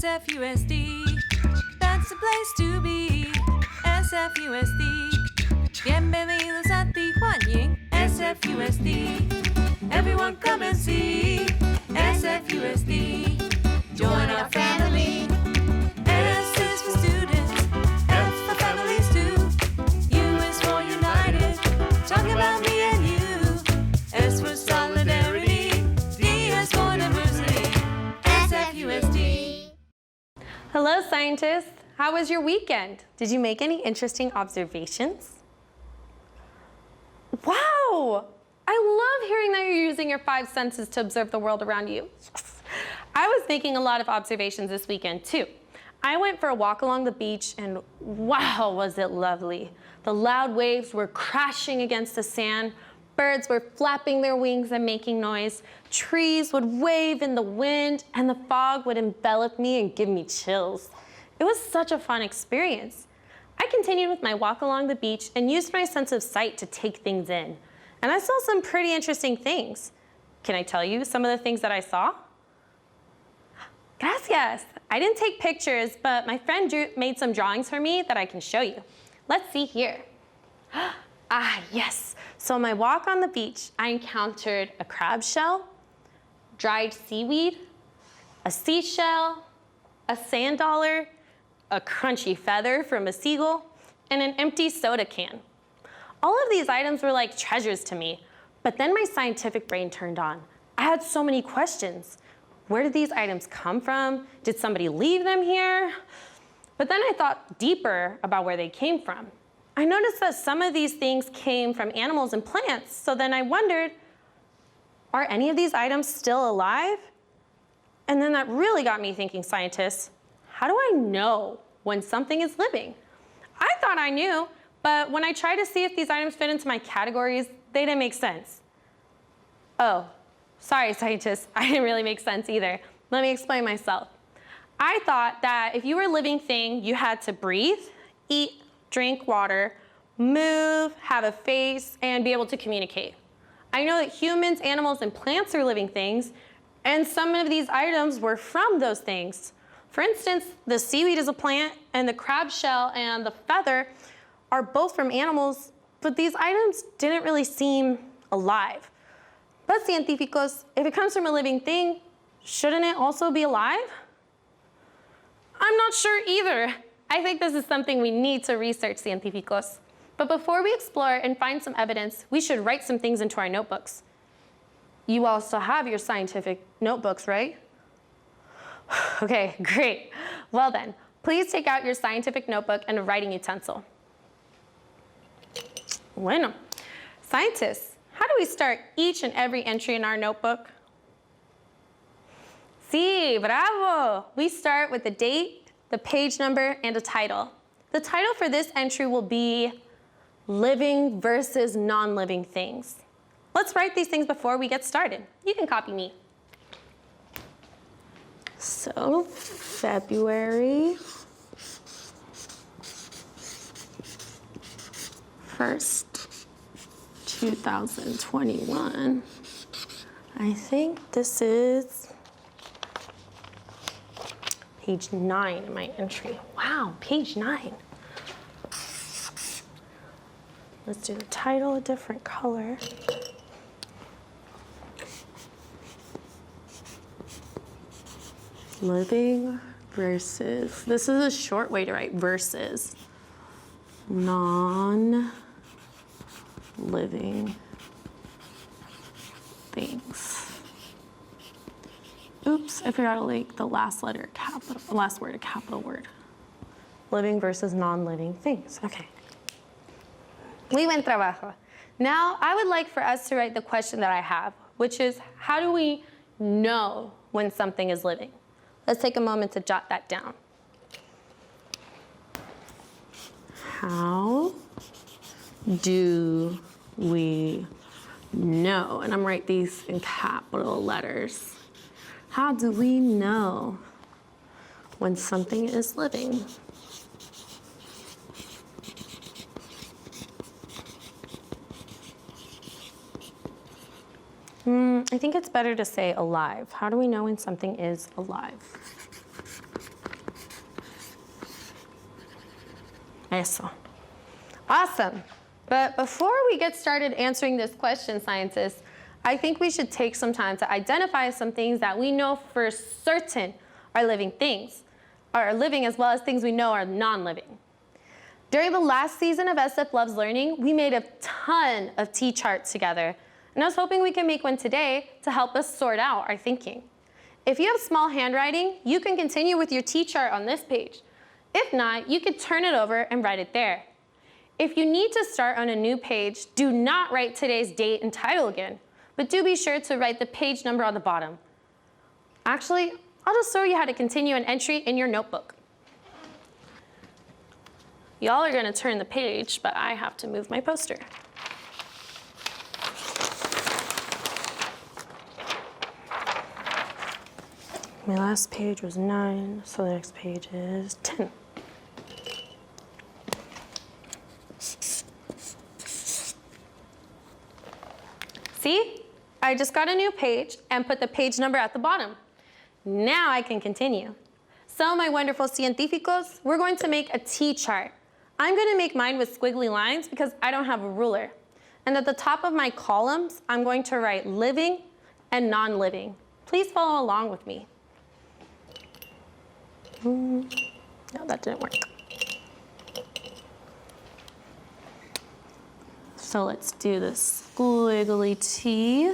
SFUSD, that's the place to be. SFUSD, bienvenidos a Tijuana. SFUSD, everyone come and see. SFUSD, join our family. S is for students, F for families too. U is for united, talking about me and you. S for solidarity, D is for diversity. SFUSD. Hello, scientists. How was your weekend? Did you make any interesting observations? Wow! I love hearing that you're using your 5 senses to observe the world around you. Yes. I was making a lot of observations this weekend too. I went for a walk along the beach and wow, was it lovely. The loud waves were crashing against the sand. Birds were flapping their wings and making noise. Trees would wave in the wind and the fog would envelop me and give me chills. It was such a fun experience. I continued with my walk along the beach and used my sense of sight to take things in. And I saw some pretty interesting things. Can I tell you some of the things that I saw? Gracias. I didn't take pictures, but my friend made some drawings for me that I can show you. Let's see here. Yes. So on my walk on the beach, I encountered a crab shell, dried seaweed, a seashell, a sand dollar, a crunchy feather from a seagull, and an empty soda can. All of these items were like treasures to me, but then my scientific brain turned on. I had so many questions. Where did these items come from? Did somebody leave them here? But then I thought deeper about where they came from. I noticed that some of these things came from animals and plants, so then I wondered, are any of these items still alive? And then that really got me thinking, scientists, how do I know when something is living? I thought I knew, but when I tried to see if these items fit into my categories, they didn't make sense. Oh, sorry, scientists, I didn't really make sense either. Let me explain myself. I thought that if you were a living thing, you had to breathe, eat, drink water, move, have a face, and be able to communicate. I know that humans, animals, and plants are living things, and some of these items were from those things. For instance, the seaweed is a plant, and the crab shell and the feather are both from animals, but these items didn't really seem alive. But científicos, if it comes from a living thing, shouldn't it also be alive? I'm not sure either. I think this is something we need to research, científicos. But before we explore and find some evidence, we should write some things into our notebooks. You also have your scientific notebooks, right? Okay, great. Well then, please take out your scientific notebook and a writing utensil. Bueno. Scientists, how do we start each and every entry in our notebook? Sí, bravo! We start with the date, the page number, and a title. The title for this entry will be Living versus Non-Living Things. Let's write these things before we get started. You can copy me. So, February 1st, 2021. I think this is page 9 in my entry. Wow, page 9. Let's do the title a different color. Living versus, this is a short way to write versus, non-living things. Oops, I forgot to make the last word a capital word. Living versus non-living things, okay. Muy buen trabajo. Now, I would like for us to write the question that I have, which is, how do we know when something is living? Let's take a moment to jot that down. How do we know? And I'm writing these in capital letters. How do we know when something is living? I think it's better to say alive. How do we know when something is alive? Eso. Awesome. But before we get started answering this question, scientists, I think we should take some time to identify some things that we know for certain are living things, are living, as well as things we know are non-living. During the last season of SF Loves Learning, we made a ton of T-charts together, and I was hoping we can make one today to help us sort out our thinking. If you have small handwriting, you can continue with your T-chart on this page. If not, you could turn it over and write it there. If you need to start on a new page, do not write today's date and title again, but do be sure to write the page number on the bottom. Actually, I'll just show you how to continue an entry in your notebook. Y'all are gonna turn the page, but I have to move my poster. My last page was 9, so the next page is 10. See? I just got a new page and put the page number at the bottom. Now I can continue. So my wonderful científicos, we're going to make a T-chart. I'm gonna make mine with squiggly lines because I don't have a ruler. And at the top of my columns, I'm going to write living and non-living. Please follow along with me. No, that didn't work. So let's do this squiggly T.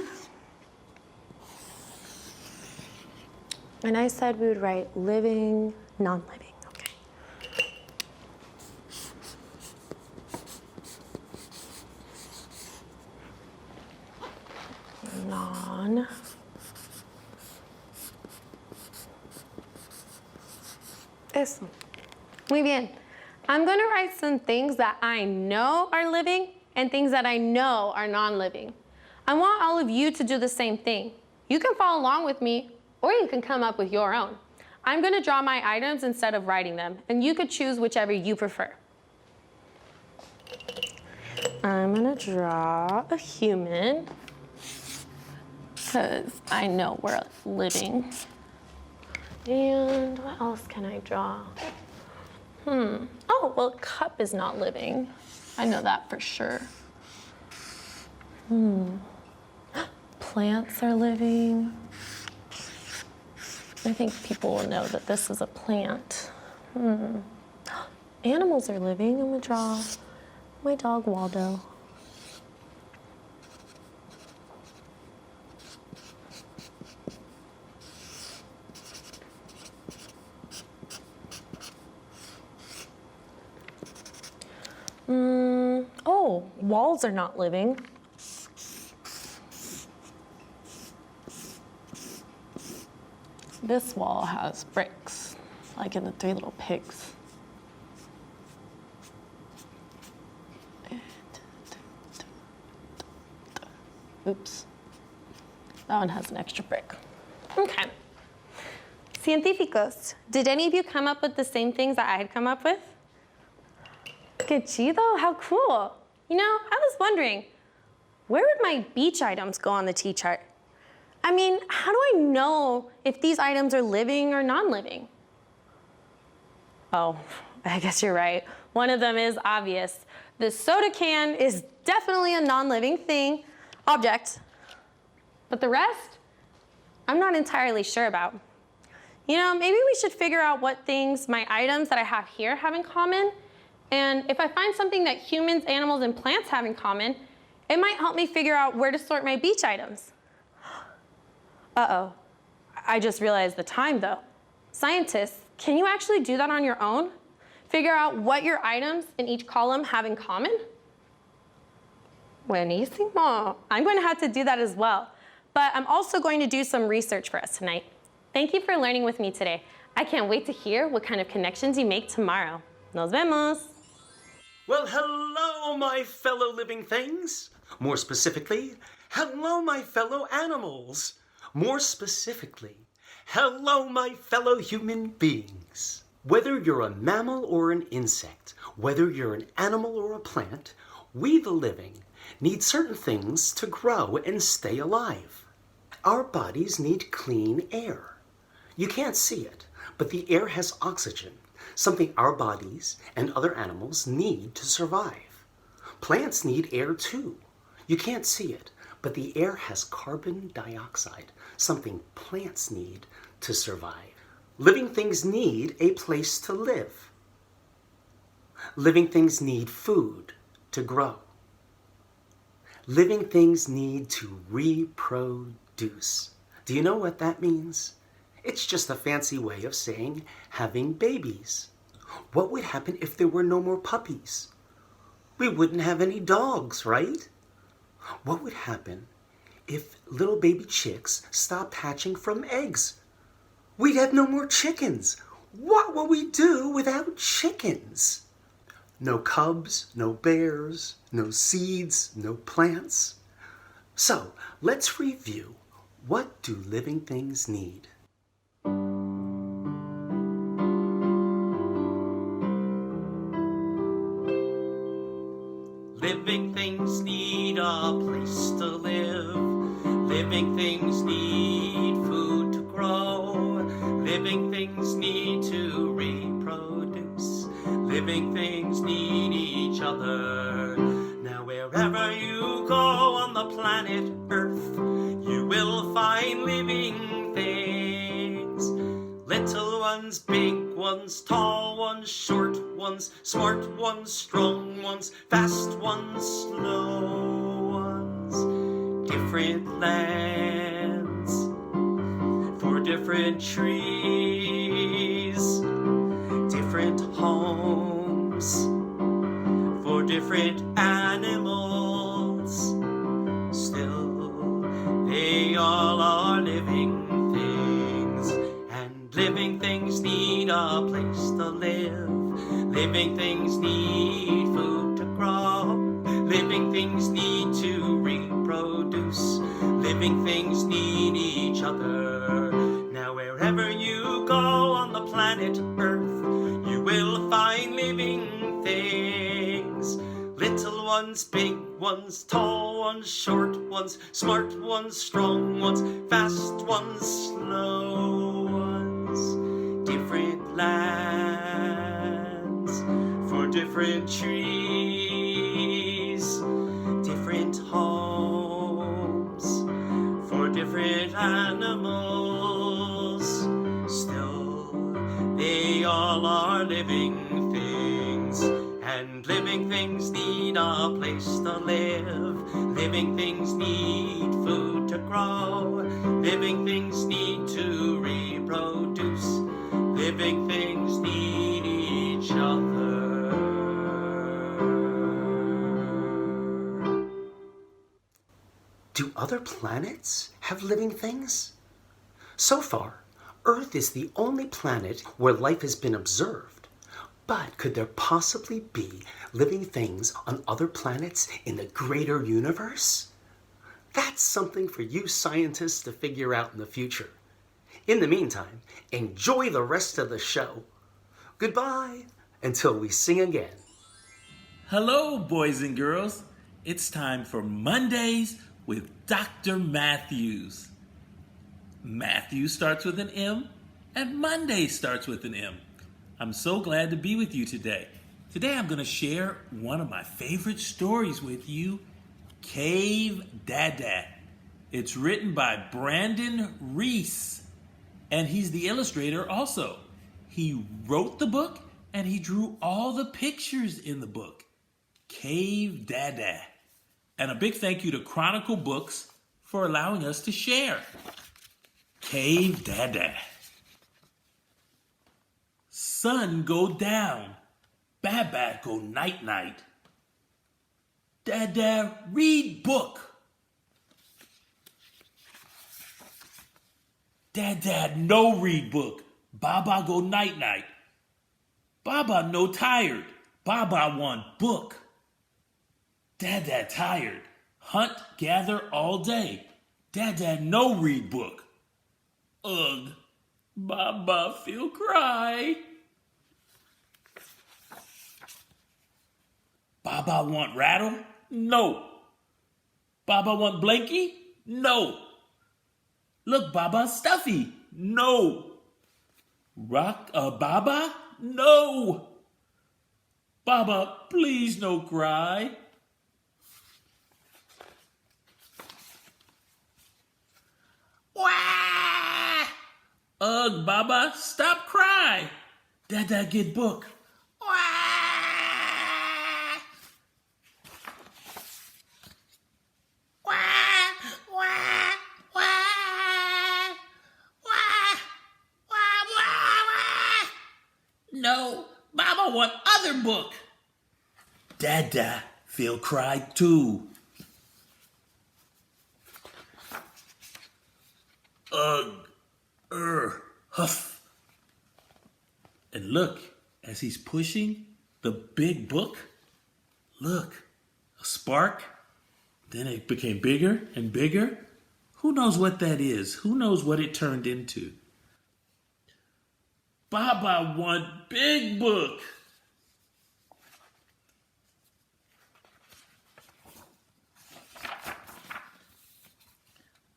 And I said we would write living, non-living, okay. Non. Eso. Muy bien. I'm going to write some things that I know are living and things that I know are non-living. I want all of you to do the same thing. You can follow along with me, or you can come up with your own. I'm going to draw my items instead of writing them, and you could choose whichever you prefer. I'm going to draw a human, because I know we're living. And what else can I draw? Oh, well, cup is not living. I know that for sure. Plants are living. I think people will know that this is a plant. Animals are living. I'm gonna draw my dog Waldo. Oh, walls are not living. This wall has bricks, like in the 3 Little Pigs. Oops. That one has an extra brick. Okay. Científicos, did any of you come up with the same things that I had come up with? Que chido, how cool. You know, I was wondering, where would my beach items go on the T-chart? I mean, how do I know if these items are living or non-living? Oh, I guess you're right. One of them is obvious. The soda can is definitely a non-living object. But the rest, I'm not entirely sure about. You know, maybe we should figure out what things my items that I have here have in common. And if I find something that humans, animals, and plants have in common, it might help me figure out where to sort my beach items. Uh-oh, I just realized the time though. Scientists, can you actually do that on your own? Figure out what your items in each column have in common? Buenísimo. I'm going to have to do that as well. But I'm also going to do some research for us tonight. Thank you for learning with me today. I can't wait to hear what kind of connections you make tomorrow. Nos vemos. Well, hello, my fellow living things. More specifically, hello, my fellow animals. More specifically, hello, my fellow human beings. Whether you're a mammal or an insect, whether you're an animal or a plant, we the living need certain things to grow and stay alive. Our bodies need clean air. You can't see it, but the air has oxygen. something our bodies and other animals need to survive. Plants need air too. You can't see it, but the air has carbon dioxide, something plants need to survive. Living things need a place to live. Living things need food to grow. Living things need to reproduce. Do you know what that means? It's just a fancy way of saying having babies. What would happen if there were no more puppies? We wouldn't have any dogs, right? What would happen if little baby chicks stopped hatching from eggs? We'd have no more chickens. What will we do without chickens? No cubs, no bears, no seeds, no plants. So let's review. What do living things need? Living things need a place to live. Living things need food to grow. Living things need to reproduce. Living things need each other. Now wherever you go on the planet Earth, you will find living things. Little ones, big ones, tall ones, short ones, smart ones, strong ones, fast ones, slow ones. Different lands for different trees, different homes for different animals. Still, they all are living things, and living things need a place to live. Living things need food to grow. Living things need to reproduce. Living things need each other. Now wherever you go on the planet Earth, you will find living things. Little ones, big ones, tall ones, short ones, smart ones, strong ones, fast ones, slow ones. Different lands for different trees, different homes for different animals. Still, they all are living things, and living things need a place to live. Living things need food to grow. Living things need to reproduce. Living things need each other. Do other planets have living things? So far, Earth is the only planet where life has been observed. But could there possibly be living things on other planets in the greater universe? That's something for you scientists to figure out in the future. In the meantime, enjoy the rest of the show. Goodbye until we sing again. Hello, boys and girls. It's time for Mondays with Dr. Matthews. Matthew starts with an M, and Monday starts with an M. I'm so glad to be with you today. Today I'm going to share one of my favorite stories with you, Cave Dada. It's written by Brandon Reese, and he's the illustrator also. He wrote the book, and he drew all the pictures in the book. Cave Dada. And a big thank you to Chronicle Books for allowing us to share. Cave Dada. Sun go down, Baba go night-night. Dada read book. Dada no read book, Baba go night-night. Baba no tired, Baba want book. Dada tired, hunt gather all day. Dada no read book. Ugh, Baba feel cry. Baba want rattle? No. Baba want blankie? No. Look, Baba stuffy? No. Rock a Baba? no! Baba, please no cry. Wah! Ugh, Baba, stop cry. Dada get book. Wah! Wah! Wah! Wah! Wah! Wah! Wah! No, Baba want other book. Dada feel cried too. Ugh, huff. And look, as he's pushing the big book, look, a spark. Then it became bigger and bigger. Who knows what that is? Who knows what it turned into? Baba want big book.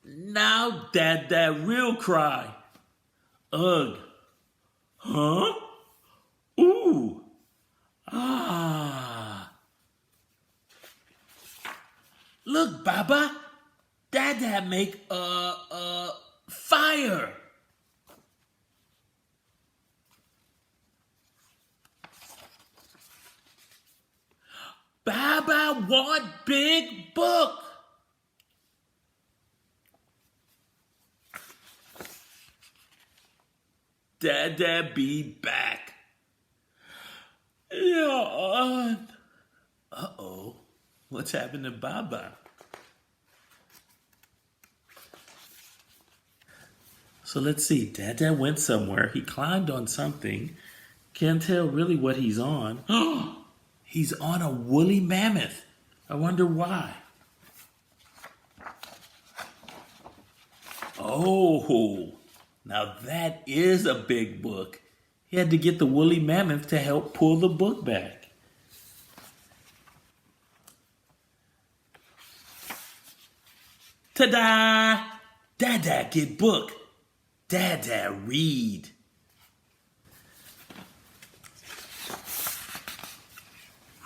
Now Dada real cry. Ugh. Huh? Ooh. Ah. Look, Baba. Dada make fire. Baba want big book. Dada be back. Yeah. Uh-oh. What's happened to Baba? So let's see. Dada went somewhere. He climbed on something. Can't tell really what he's on. He's on a woolly mammoth. I wonder why. Oh, now that is a big book. He had to get the woolly mammoth to help pull the book back. Ta-da! Dada get book. Dada read.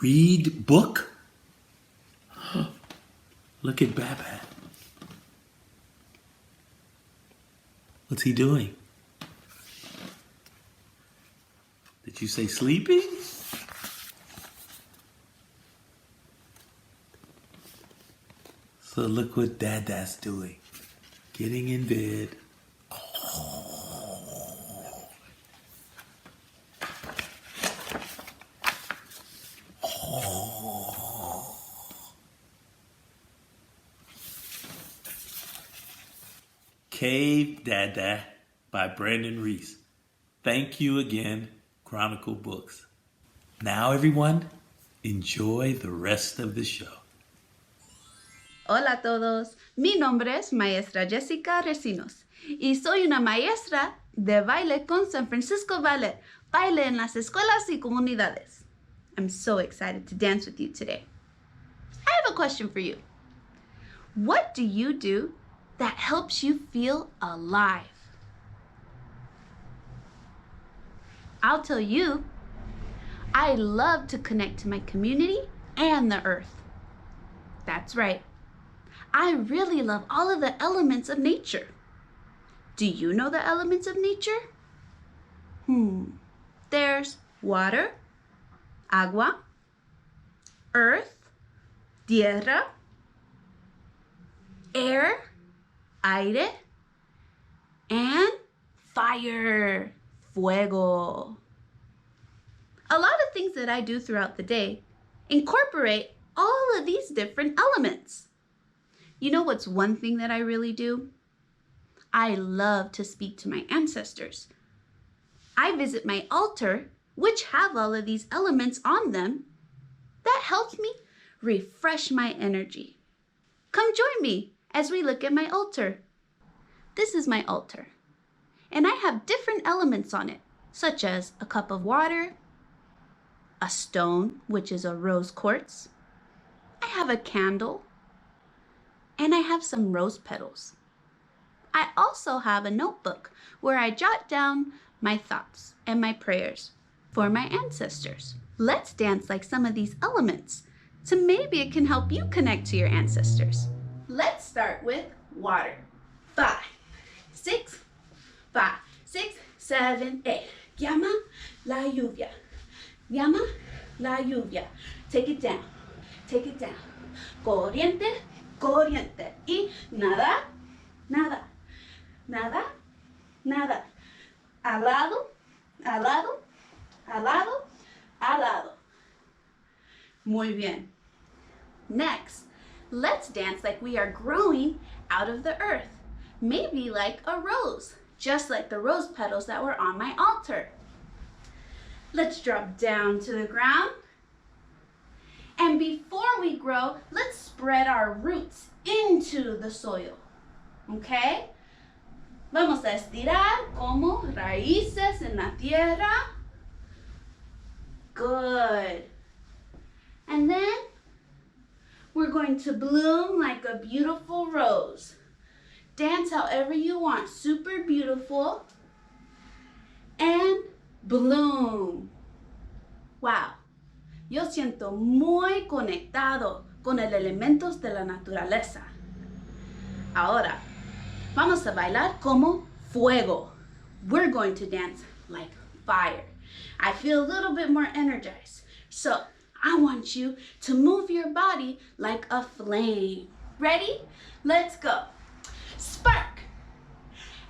Read book? Look at Baba. What's he doing? Did you say sleeping? So look what Dada's doing. Getting in bed. Cave Dada by Brandon Reese. Thank you again, Chronicle Books. Now everyone, enjoy the rest of the show. Hola a todos, mi nombre es Maestra Jessica Recinos y soy una maestra de baile con San Francisco Ballet, baile en las escuelas y comunidades. I'm so excited to dance with you today. I have a question for you. What do you do that helps you feel alive? I'll tell you, I love to connect to my community and the earth. That's right. I really love all of the elements of nature. Do you know the elements of nature? There's water, agua, earth, tierra, air, aire, and fire, fuego. A lot of things that I do throughout the day incorporate all of these different elements. You know what's one thing that I really do? I love to speak to my ancestors. I visit my altar, which have all of these elements on them. That helps me refresh my energy. Come join me as we look at my altar. This is my altar, and I have different elements on it, such as a cup of water, a stone, which is a rose quartz. I have a candle, and I have some rose petals. I also have a notebook where I jot down my thoughts and my prayers. for my ancestors. Let's dance like some of these elements. So maybe it can help you connect to your ancestors. Let's start with water. 5, 6, 5, 6, 7, 8. Llama la lluvia. Llama la lluvia. Take it down. Take it down. Corriente, corriente. Y nada, nada, nada, nada. Al lado, al lado, al lado, al lado. Muy bien. Next, let's dance like we are growing out of the earth. Maybe like a rose, just like the rose petals that were on my altar. Let's drop down to the ground. And before we grow, let's spread our roots into the soil. Okay? Vamos a estirar como raíces en la tierra. Good. And then we're going to bloom like a beautiful rose. Dance however you want. Super beautiful. And bloom. Wow. Yo siento muy conectado con los elementos de la naturaleza. Ahora, vamos a bailar como fuego. We're going to dance like fire. I feel a little bit more energized. So, I want you to move your body like a flame. Ready? Let's go. Spark.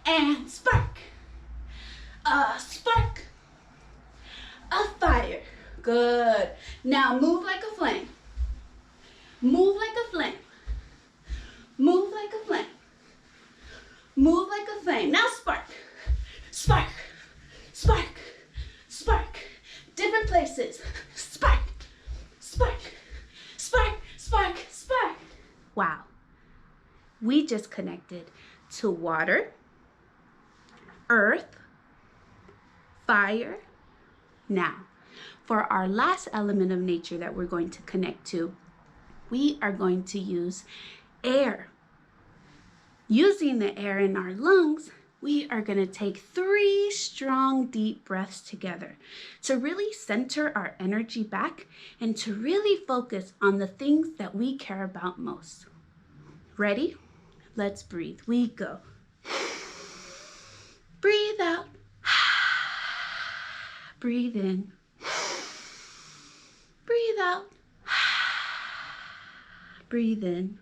And spark. A spark. A fire. Good. Now move like a flame. Move like a flame. Move like a flame. Move like a flame. Now spark. Spark. Spark. Spark. Different places. Spark. Spark. Spark. Spark. Spark. Wow. We just connected to water, earth, fire. Now, for our last element of nature that we're going to connect to, we are going to use air. Using the air in our lungs, we are going to take 3 strong, deep breaths together to really center our energy back and to really focus on the things that we care about most. Ready? Let's breathe. We go. Breathe out. Breathe in. Breathe out. Breathe in.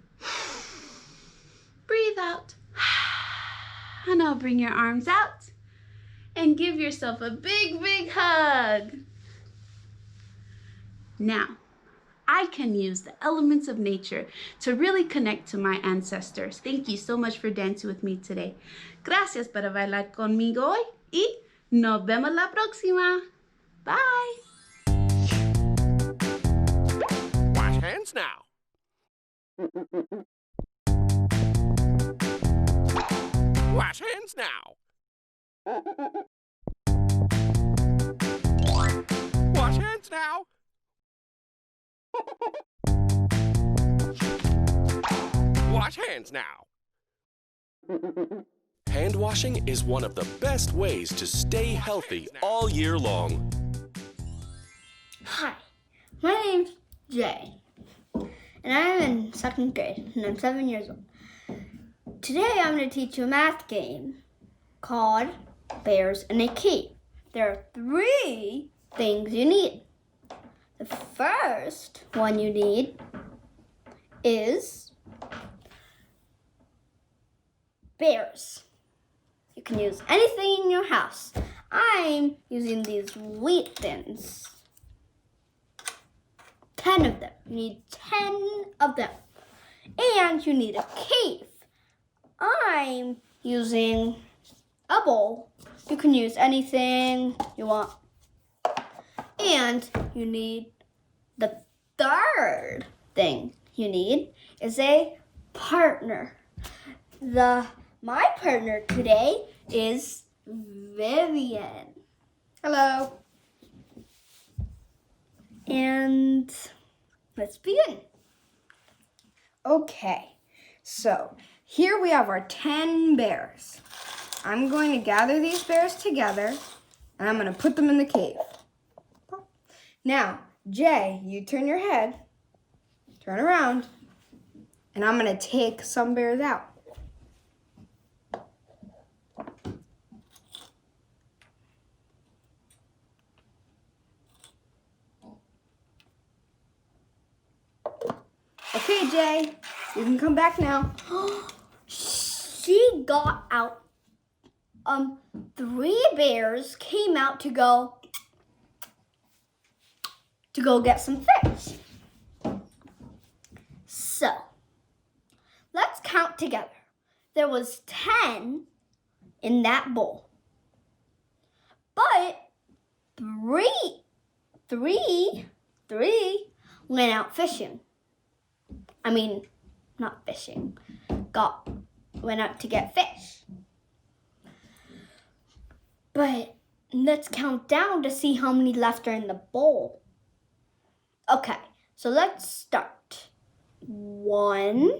Breathe out. And now bring your arms out and give yourself a big, big hug. Now, I can use the elements of nature to really connect to my ancestors. Thank you so much for dancing with me today. Gracias por bailar conmigo hoy y nos vemos la próxima. Bye. Wash hands now. Wash hands now. Wash hands now. Wash hands now. Hand washing is one of the best ways to stay healthy all year long. Hi, my name's Jay, and I'm in 2nd grade, and I'm 7 years old. Today I'm going to teach you a math game called Bears in a Cave. There are 3 things you need. The first one you need is bears. You can use anything in your house. I'm using these wheat thins. 10 of them. You need 10 of them. And you need a cave. I'm using a bowl. You can use anything you want. And you need the third thing you need is a partner. My partner today is Vivian. Hello. And let's begin. Okay, so here we have our 10 bears. I'm going to gather these bears together and I'm going to put them in the cave. Now, Jay, you turn your head, turn around, and I'm going to take some bears out. Okay, Jay, you can come back now. She got out. 3 bears came out to go get some fish. So, let's count together. There was 10 in that bowl. But 3 went out fishing. I mean, not fishing. Went out to get fish. But let's count down to see how many left are in the bowl. Okay, so let's start. 1,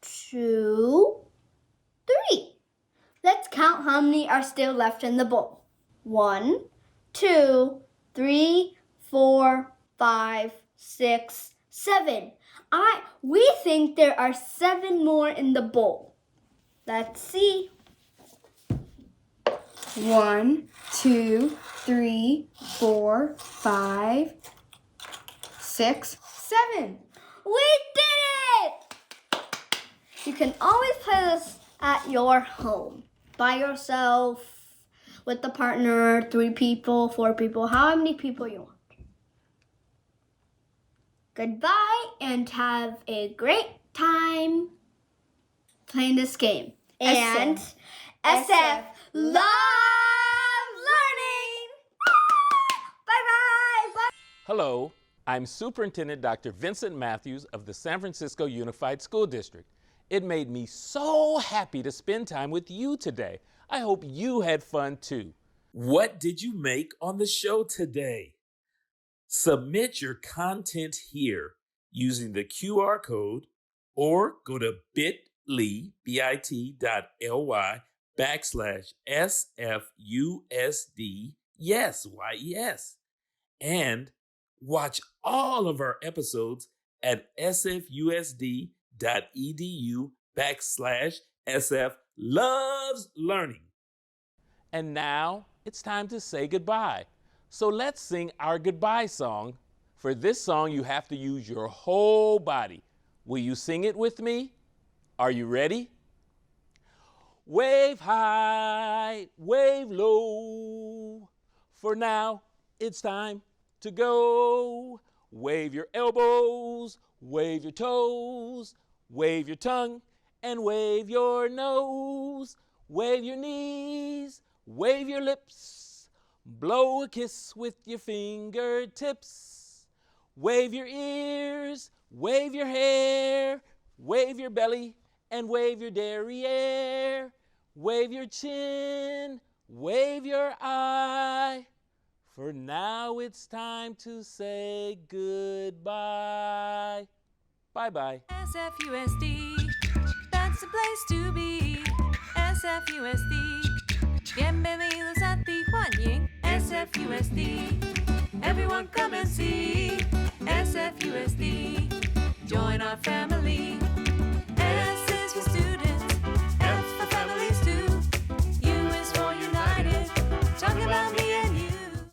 2, 3. Let's count how many are still left in the bowl. 1, 2, 3, 4, 5, 6, 7. We think there are 7 more in the bowl. Let's see. 1, 2, 3, 4, 5, 6, 7. We did it! You can always play this at your home, by yourself, with a partner, 3 people, 4 people, how many people you want. Goodbye and have a great time playing this game. And SF love learning! Bye-bye! Bye. Hello, I'm Superintendent Dr. Vincent Matthews of the San Francisco Unified School District. It made me so happy to spend time with you today. I hope you had fun too. What did you make on the show today? Submit your content here using the QR code or go to bit.ly/SFUSD, yes, YES, and watch all of our episodes at sfusd.edu/SF-loves-learning. And now it's time to say goodbye. So let's sing our goodbye song. For this song, you have to use your whole body. Will you sing it with me? Are you ready? Wave high, wave low. For now, it's time to go. Wave your elbows, wave your toes, wave your tongue, and wave your nose. Wave your knees, wave your lips. Blow a kiss with your fingertips. Wave your ears, wave your hair, wave your belly, and wave your derriere. Wave your chin, wave your eye. For now it's time to say goodbye. Bye-bye. SFUSD, that's the place to be. SFUSD, bienvenidos a Tijuana. SFUSD, everyone come and see.